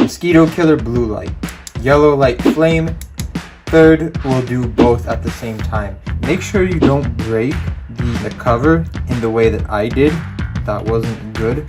mosquito killer blue light, yellow light flame. Third, we'll do both at the same time. Make sure you don't break the cover in the way that I did. That wasn't good.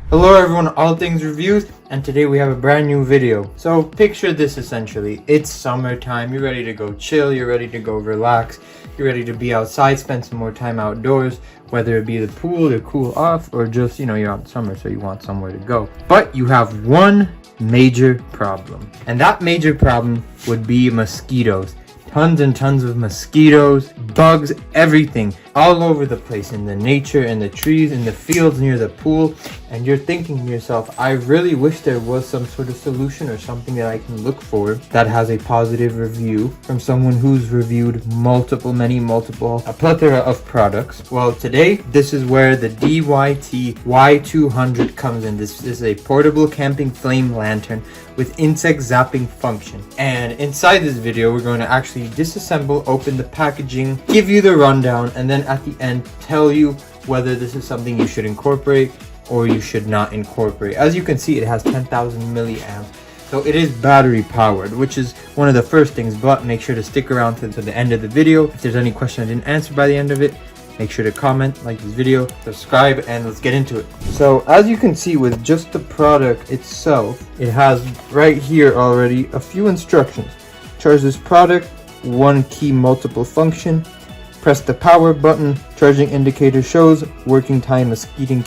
Hello everyone, All Things Reviews, and today we have a brand new video. So picture this essentially. It's summertime, you're ready to go chill, you're ready to go relax, you're ready to be outside, spend some more time outdoors, whether it be the pool to cool off or just, you're on summer so you want somewhere to go. But you have one major problem, and that major problem would be mosquitoes. Tons and tons of mosquitoes, bugs, everything all over the place, in the nature, in the trees, in the fields near the pool. And you're thinking to yourself, I really wish there was some sort of solution or something that I can look for that has a positive review from someone who's reviewed a plethora of products. Well, today, this is where the DEET Y200 comes in. This is a portable camping flame lantern with insect zapping function. And inside this video, we're going to actually disassemble, open the packaging, give you the rundown, and then at the end tell you whether this is something you should incorporate or you should not incorporate. As you can see, it has 10,000 milliamps, so it is battery powered, which is one of the first things. But make sure to stick around to the end of the video. If there's any question I didn't answer by the end of it, make sure to comment, like this video, subscribe, and let's get into it. So as you can see, with just the product itself, it has right here already a few instructions. Charge this product, 1 key multiple function, press the power button, charging indicator shows, working time mosquito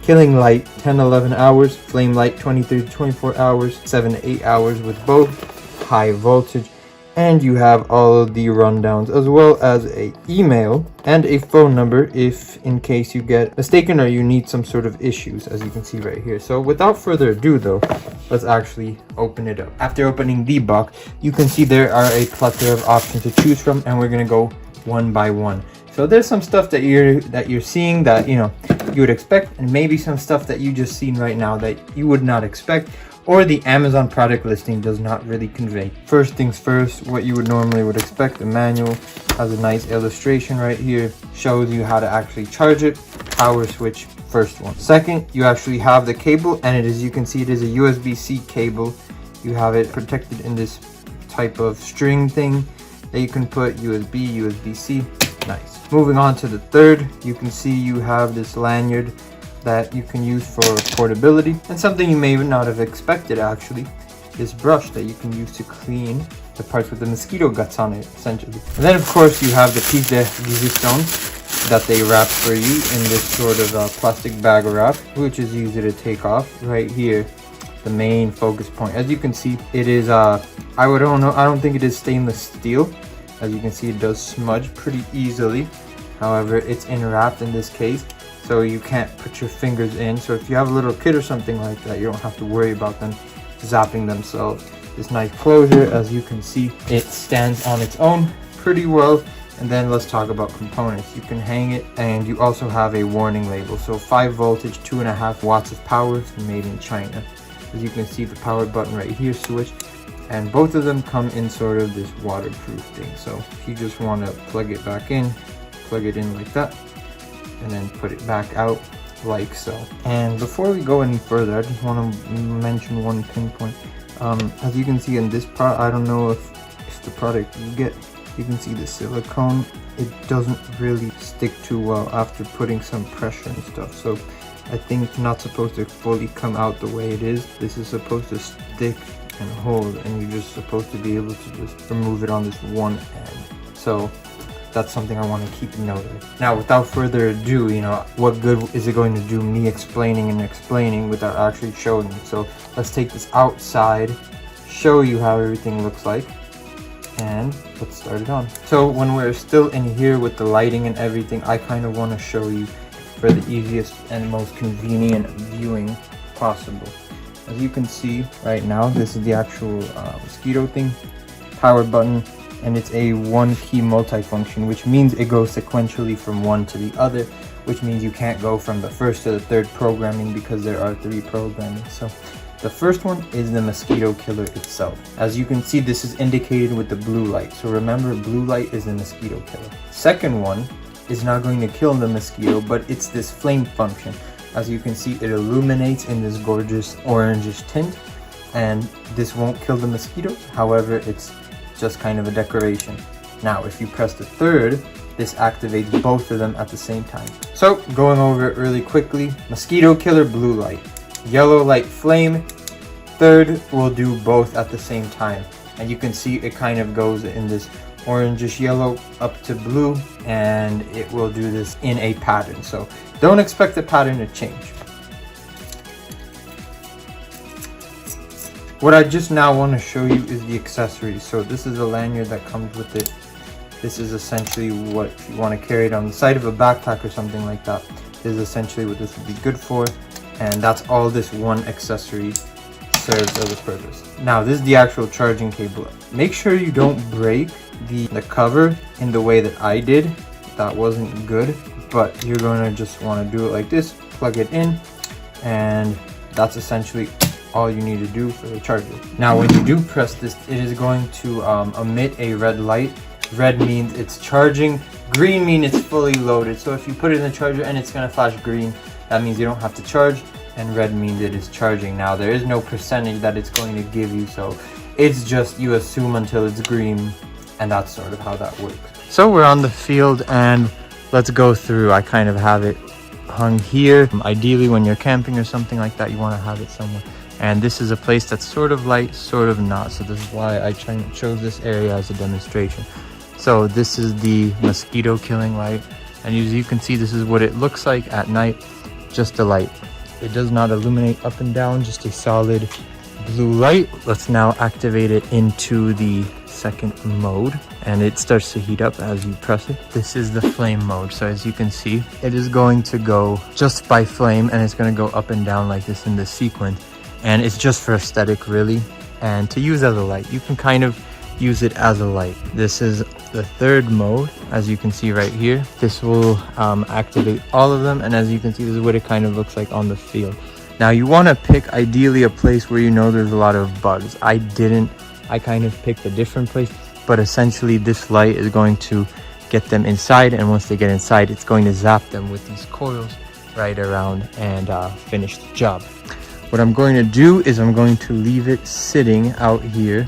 killing light 10-11 hours, flame light 23-24 hours, 7-8 hours with both, high voltage. And you have all of the rundowns, as well as a email and a phone number if in case you get mistaken or you need some sort of issues, as you can see right here. So without further ado though, let's actually open it up. After opening the box, you can see there are a plethora of options to choose from, and we're gonna go one by one. So there's some stuff that you're seeing that you would expect, and maybe some stuff that you just seen right now that you would not expect, or the Amazon product listing does not really convey. First things first, what you would normally expect, the manual has a nice illustration right here, shows you how to actually charge it, power switch, first one. Second, you actually have the cable, and it is, you can see it is a USB-C cable. You have it protected in this type of string thing that you can put USB, USB-C, nice. Moving on to the third, you can see you have this lanyard that you can use for portability, and something you may not have expected actually, this brush that you can use to clean the parts with the mosquito guts on it, essentially. And then of course you have the piece de resistance that they wrap for you in this sort of plastic bag wrap, which is easy to take off. Right here, the main focus point. As you can see, it is I don't think it is stainless steel. As you can see, it does smudge pretty easily. However, it's enwrapped in this case, so you can't put your fingers in. So if you have a little kid or something like that, you don't have to worry about them zapping themselves. This nice closure, as you can see, it stands on its own pretty well. And then let's talk about components. You can hang it, and you also have a warning label. So 5 voltage, 2.5 watts of power, made in China. As you can see, the power button right here, switch, and both of them come in sort of this waterproof thing. So if you just want to plug it back in, plug it in like that, and then put it back out like so. And before we go any further, I just want to mention one pinpoint. As you can see in this part, I don't know if the product you get, you can see the silicone, it doesn't really stick too well after putting some pressure and stuff. So I think it's not supposed to fully come out the way it is. This is supposed to stick and hold, and you're just supposed to be able to just remove it on this one end. So that's something I want to keep note of. Now, without further ado, what good is it going to do me explaining without actually showing you? So let's take this outside, show you how everything looks like, and let's start it on. So when we're still in here with the lighting and everything, I kind of want to show you for the easiest and most convenient viewing possible. As you can see right now, this is the actual mosquito thing, power button, and it's a 1-key multifunction, which means it goes sequentially from one to the other, which means you can't go from the first to the third programming because there are 3 programming. So The first one is the mosquito killer itself. As you can see, this is indicated with the blue light. So remember, blue light is the mosquito killer. Second one is not going to kill the mosquito, but it's this flame function. As you can see, it illuminates in this gorgeous orangish tint, and this won't kill the mosquitoes. However, it's just kind of a decoration. Now, if you press the third, this activates both of them at the same time. So, going over it really quickly, mosquito killer, blue light. Yellow light, flame. Third will do both at the same time. And you can see it kind of goes in this orangish yellow up to blue, and it will do this in a pattern. So don't expect the pattern to change. What I just now want to show you is the accessories. So this is a lanyard that comes with it. This is essentially what, if you want to carry it on the side of a backpack or something like that, this is essentially what this would be good for. And that's all this one accessory serves as a purpose. Now, this is the actual charging cable. Make sure you don't break the cover in the way that I did. That wasn't good, but you're going to just want to do it like this, plug it in, and that's essentially all you need to do for the charger. Now, when you do press this, it is going to emit a red light. Red means it's charging, green means it's fully loaded. So if you put it in the charger and it's going to flash green, that means you don't have to charge, and red means it is charging. Now, there is no percentage that it's going to give you, so it's just you assume until it's green, and that's sort of how that works. So we're on the field, and let's go through. I kind of have it hung here. Ideally, when you're camping or something like that, you want to have it somewhere. And this is a place that's sort of light, sort of not. So this is why I chose this area as a demonstration. So this is the mosquito killing light, and as you can see, this is what it looks like at night. Just a light. It does not illuminate up and down, just a solid blue light. Let's now activate it into the second mode, and it starts to heat up as you press it. This is the flame mode. So as you can see, it is going to go just by flame, and it's going to go up and down like this in the sequence, and it's just for aesthetic really, and to use as a light. You can kind of use it as a light. This is the third mode. As you can see right here, this will activate all of them, and as you can see, this is what it kind of looks like on the field. Now, you want to pick ideally a place where you know there's a lot of bugs. I kind of picked a different place, but essentially this light is going to get them inside, and once they get inside, it's going to zap them with these coils right around and finish the job. What I'm going to do is I'm going to leave it sitting out here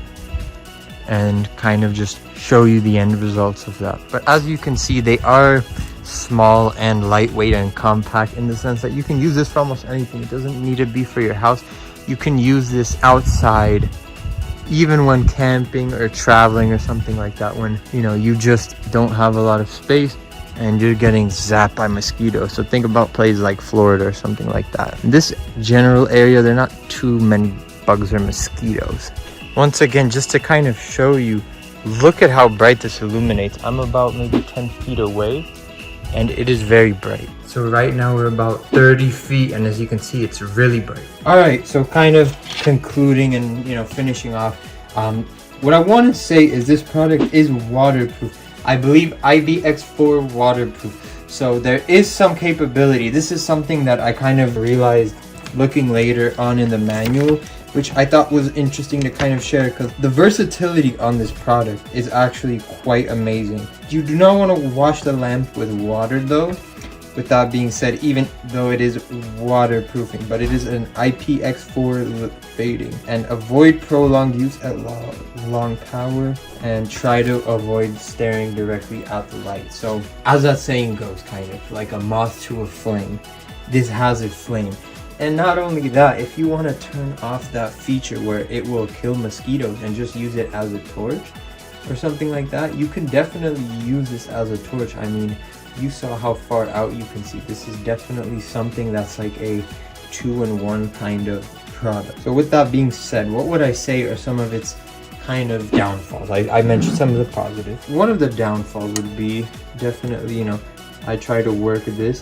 and kind of just show you the end results of that. But as you can see, they are small and lightweight and compact in the sense that you can use this for almost anything. It doesn't need to be for your house. You can use this outside, even when camping or traveling or something like that, when you just don't have a lot of space and you're getting zapped by mosquitoes. So think about places like Florida or something like that. In this general area, there are not too many bugs or mosquitoes. Once again, just to kind of show you, look at how bright this illuminates. I'm about maybe 10 feet away, and it is very bright. So right now we're about 30 feet, and as you can see, it's really bright. All right, so kind of concluding and finishing off, what I want to say is this product is waterproof. I believe IPX4 Waterproof. So there is some capability. This is something that I kind of realized looking later on in the manual, which I thought was interesting to kind of share, because the versatility on this product is actually quite amazing. You do not want to wash the lamp with water though. With that being said, even though it is waterproofing, but it is an IPX4 fading, and avoid prolonged use at long power, and try to avoid staring directly at the light. So as that saying goes, kind of like a moth to a flame, this has a flame. And not only that, if you want to turn off that feature where it will kill mosquitoes and just use it as a torch or something like that, you can definitely use this as a torch. I mean, you saw how far out you can see. This is definitely something that's like a 2-in-1 kind of product. So with that being said, what would I say are some of its kind of downfalls? I mentioned some of the positives. One of the downfalls would be definitely, I try to work this.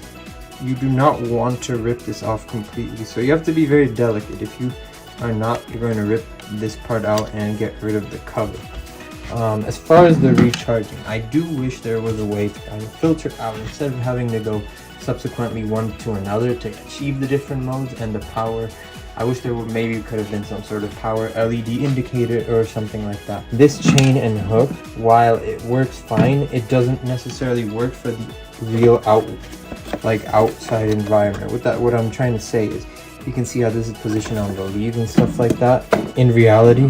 You do not want to rip this off completely, so you have to be very delicate. If you are not, you're going to rip this part out and get rid of the cover. As far as the recharging, I do wish there was a way to kind of filter out instead of having to go subsequently one to another to achieve the different modes and the power I wish there would maybe could have been some sort of power LED indicator or something like that. This chain and hook, while it works fine, it doesn't necessarily work for the real outside environment. What I'm trying to say is, you can see how this is positioned on the leaves and stuff like that. In reality,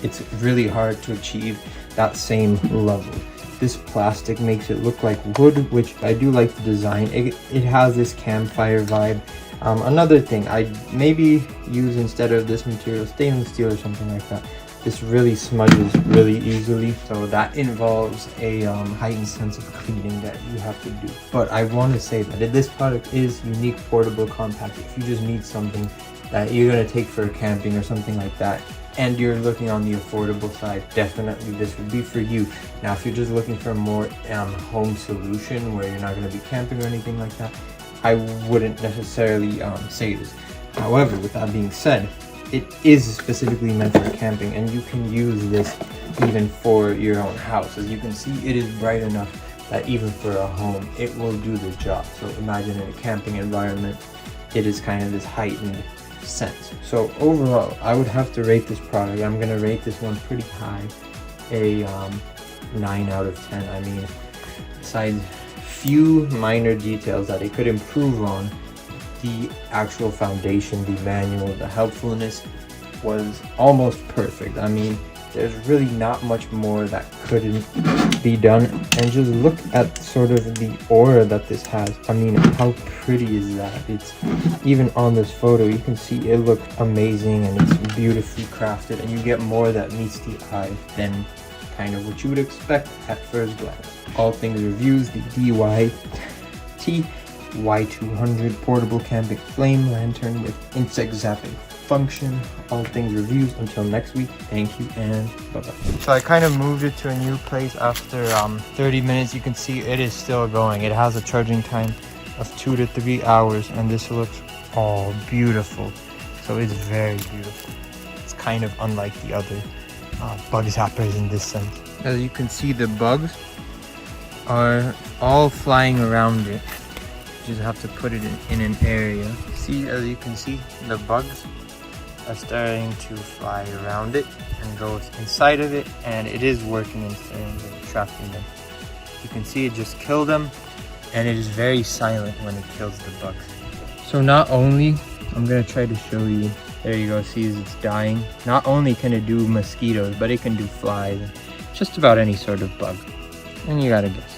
it's really hard to achieve that same level. This plastic makes it look like wood, which I do like the design. It has this campfire vibe. Another thing, I'd maybe use, instead of this material, stainless steel or something like that. This really smudges really easily, so that involves a heightened sense of cleaning that you have to do. But I want to say that this product is unique, portable, compact. If you just need something that you're going to take for camping or something like that, and you're looking on the affordable side, definitely this would be for you. Now, if you're just looking for a more home solution where you're not going to be camping or anything like that, I wouldn't necessarily say this. However, with that being said, it is specifically meant for camping, and you can use this even for your own house. As you can see, it is bright enough that even for a home, it will do the job. So imagine in a camping environment, it is kind of this heightened sense. So overall, I would have to rate this product. I'm going to rate this one pretty high, a 9 out of 10. I mean, besides few minor details that it could improve on, the actual foundation, the manual, the helpfulness was almost perfect. I mean, there's really not much more that couldn't be done. And just look at sort of the aura that this has. I mean, how pretty is that? It's even on this photo, you can see it looked amazing and it's beautifully crafted, and you get more that meets the eye than kind of what you would expect at first glance. All things reviews, the DEET Y200 portable camping flame lantern with insect zapping function. All things reviews. Until next week, thank you and bye bye. So I kind of moved it to a new place after 30 minutes. You can see it is still going. It has a charging time of 2 to 3 hours, and this looks all beautiful. So it's very beautiful. It's kind of unlike the other bug zappers in this sense. As you can see, the bugs are all flying around it. Just have to put it in an area. See, as you can see, the bugs are starting to fly around it and go inside of it, and it is working in terms of trapping them. You can see it just killed them, and it is very silent when it kills the bugs. So not only, I'm gonna try to show you, there you go, see it's dying. Not only can it do mosquitoes, but it can do flies, just about any sort of bug. And you gotta guess.